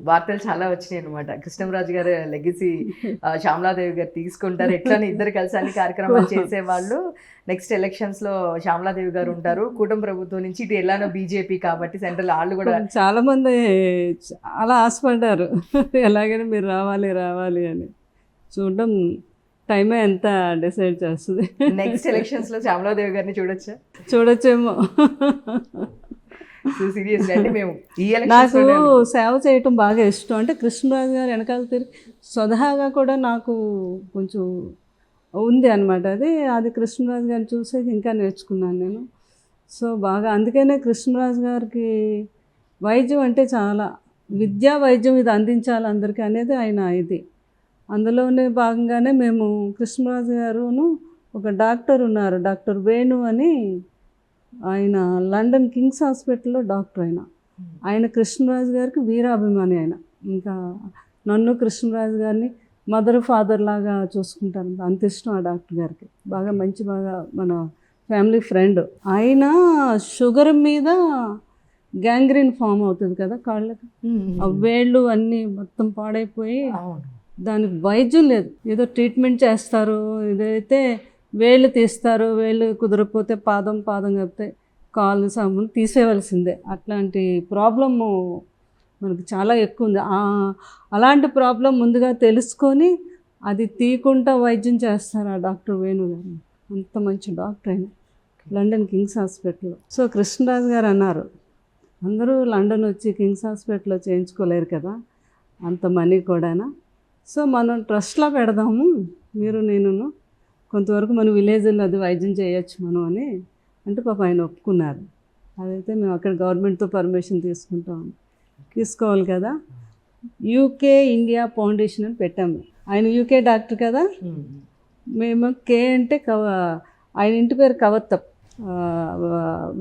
వార్తలు చాలా వచ్చినాయి అనమాట. కృష్ణంరాజు గారు లెగసీ శ్యామలాదేవి గారు తీసుకుంటారు, ఎట్లని ఇద్దరు కలిసి అన్ని కార్యక్రమాలు చేసేవాళ్ళు. నెక్స్ట్ ఎలక్షన్స్ లో శ్యామలాదేవి గారు ఉంటారు. కూటమి ప్రభుత్వం నుంచి ఇటు ఎలానో బీజేపీ కాబట్టి సెంట్రల్ వాళ్ళు కూడా చాలా మంది చాలా ఆశపడ్డారు ఎలాగైనా మీరు రావాలి రావాలి అని. చూడడం టైమే ఎంత డిసైడ్ చేస్తుంది. నెక్స్ట్ ఎలక్షన్స్ లో శ్యామలాదేవి గారిని చూడొచ్చా? చూడొచ్చేమో. సీరియస్లీ అంటే మేము ఈ నాకు సేవ చేయటం బాగా ఇష్టం. అంటే కృష్ణరాజు గారు వెనకాల తిరిగి స్వతహాగా కూడా నాకు కొంచెం ఉంది అనమాట. అది కృష్ణరాజు గారిని చూసే ఇంకా నేర్చుకున్నాను నేను. సో బాగా అందుకనే కృష్ణరాజు గారికి వైద్యం అంటే చాలా విద్యా వైద్యం ఇది అందించాలి అందరికీ అనేది ఆయన ఇది. అందులోనే భాగంగానే మేము కృష్ణరాజు గారును ఒక డాక్టర్ ఉన్నారు, డాక్టర్ వేణు అని, ఆయన లండన్ కింగ్స్ హాస్పిటల్లో డాక్టర్. ఆయన కృష్ణరాజు గారికి వీరాభిమాని. ఆయన ఇంకా నన్ను కృష్ణరాజు గారిని మదర్ ఫాదర్ లాగా చూసుకుంటారు. అంత ఇష్టం ఆ డాక్టర్ గారికి. బాగా బాగా మన ఫ్యామిలీ ఫ్రెండ్. ఆయన షుగర్ మీద గ్యాంగ్రీన్ ఫామ్ అవుతుంది కదా కాళ్ళకి, ఆ వేళ్ళు అన్నీ మొత్తం పాడైపోయి దానికి వైద్యం లేదు. ఏదో ట్రీట్మెంట్ చేస్తారు, ఇదైతే వేళ్ళు తీస్తారు, వేళ్ళు కుదరకపోతే పాదం కలిపితే కాళ్ళు సాములు తీసేయవలసిందే. అట్లాంటి ప్రాబ్లము మనకు చాలా ఎక్కువ ఉంది. అలాంటి ప్రాబ్లం ముందుగా తెలుసుకొని అది తీయకుండా వైద్యం చేస్తారు ఆ డాక్టర్ వేణు గారు. అంత మంచి డాక్టర్ ఆయన, లండన్ కింగ్స్ హాస్పిటల్లో. సో కృష్ణరాజు గారు అన్నారు, అందరూ లండన్ వచ్చి కింగ్స్ హాస్పిటల్లో చేయించుకోలేరు కదా, అంత మనీ కూడానా. సో మనం ట్రస్ట్లో పెడదాము, మీరు నేను కొంతవరకు మన విలేజ్లో అది వైద్యం చేయొచ్చు మనం అని అంటే పాప ఆయన ఒప్పుకున్నారు. అదైతే మేము అక్కడ గవర్నమెంట్తో పర్మిషన్ తీసుకోవాలి కదా. యూకే ఇండియా ఫౌండేషన్ అని పెట్టాము. ఆయన యూకే డాక్టర్ కదా, మేము కే అంటే ఆయన ఇంటి పేరు కవత్తప్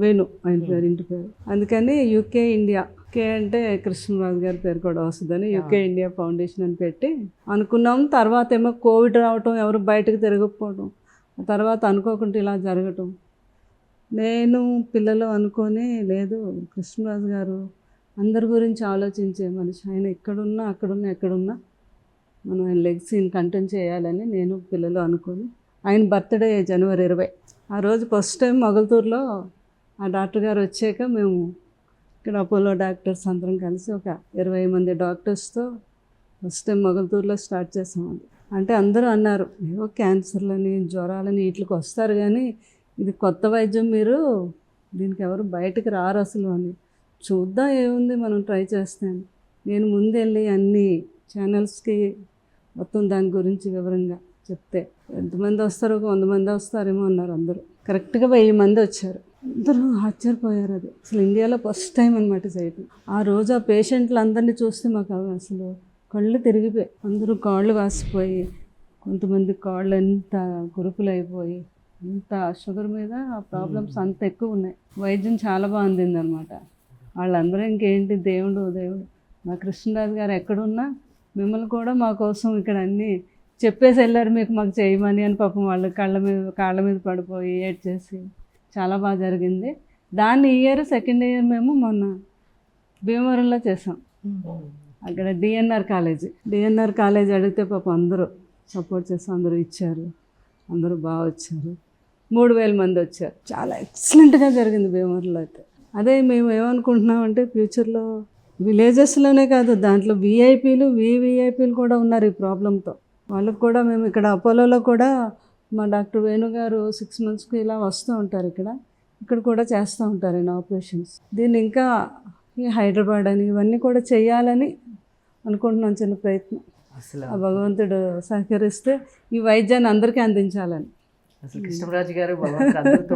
వేణు, ఆయన పేరు ఇంటి పేరు. అందుకని యూకే ఇండియా, కే అంటే కృష్ణరాజు గారి పేరు కూడా వస్తుందని యూకే ఇండియా ఫౌండేషన్ అని పెట్టి అనుకున్నాం. తర్వాత ఏమో కోవిడ్ రావటం, ఎవరు బయటకు తిరగకపోవడం, తర్వాత అనుకోకుండా ఇలా జరగటం, నేను పిల్లలు అనుకొని లేదు కృష్ణరాజు గారు అందరి గురించి ఆలోచించే మనిషి. ఆయన ఎక్కడున్నా మనం ఆయన లెగసీని కంటిన్యూ చేయాలని నేను పిల్లలు అనుకొని, ఆయన బర్త్డే జనవరి 20. ఆ రోజు ఫస్ట్ టైం మొగల్తూరులో ఆ డాక్టర్ గారు వచ్చాక మేము ఇక్కడ అపోలో డాక్టర్స్ అందరం కలిసి ఒక 20 మంది డాక్టర్స్తో ఫస్ట్ టైం మొగల్తూరులో స్టార్ట్ చేసామండి. అంటే అందరూ అన్నారు, ఏవో క్యాన్సర్లని జ్వరాలని వీటికి వస్తారు కానీ ఇది కొత్త వైద్యం, మీరు దీనికి ఎవరు బయటకు రారు అసలు అని. చూద్దాం ఏముంది మనం ట్రై చేస్తాను. నేను ముందెళ్ళి అన్ని ఛానల్స్కి మొత్తం దాని గురించి వివరంగా చెప్తే ఎంతమంది వస్తారో, 100 మంది వస్తారేమో అన్నారు. అందరూ కరెక్ట్గా 1000 మంది వచ్చారు. అందరూ ఆశ్చర్యపోయారు. అది అసలు ఇండియాలో ఫస్ట్ టైం అనమాట చేయటం. ఆ రోజు ఆ పేషెంట్లు అందరినీ చూస్తే మాకు అసలు కళ్ళు తిరిగిపోయి, అందరూ కాళ్ళు వాసిపోయి, కొంతమంది కాళ్ళు ఎంత కురుపులు అయిపోయి, అంత షుగర్ మీద ఆ ప్రాబ్లమ్స్ అంత ఎక్కువ ఉన్నాయి. వైద్యం చాలా బాగుంది అనమాట. వాళ్ళందరూ ఇంకేంటి దేవుడు మా కృష్ణరాజు గారు ఎక్కడున్నా మిమ్మల్ని కూడా మా కోసం ఇక్కడ అన్నీ చెప్పేసి వెళ్ళారు, మీకు మాకు చేయమని అని. పాపం వాళ్ళు కాళ్ళ మీద పడిపోయి ఏడ్చేసి చాలా బాగా జరిగింది. దాన్ని సెకండ్ ఇయర్ మేము మొన్న భీమవరంలో చేసాం. అక్కడ డిఎన్ఆర్ కాలేజ్ అడిగితే పాపం అందరూ సపోర్ట్ చేసి అందరూ ఇచ్చారు. అందరూ బాగా వచ్చారు. 3000 మంది వచ్చారు. చాలా ఎక్సలెంట్గా జరిగింది భీమవరంలో అయితే. అదే మేము ఏమనుకుంటున్నామంటే ఫ్యూచర్లో విలేజెస్లోనే కాదు, దాంట్లో విఐపీలు కూడా ఉన్నారు ఈ ప్రాబ్లంతో. వాళ్ళకు కూడా మేము ఇక్కడ అపోలోలో కూడా మా డాక్టర్ వేణు గారు 6 monthsకి ఇలా వస్తూ ఉంటారు. ఇక్కడ కూడా చేస్తూ ఉంటారు ఆపరేషన్స్. దీన్ని ఇంకా ఈ హైదరాబాద్ అని ఇవన్నీ కూడా చేయాలని అనుకుంటున్నాం. చిన్న ప్రయత్నం. అసలు ఆ భగవంతుడు సహకరిస్తే ఈ వైద్యాన్ని అందరికీ అందించాలని. అసలు కృష్ణరాజు గారు భగవంతుడు అందరితో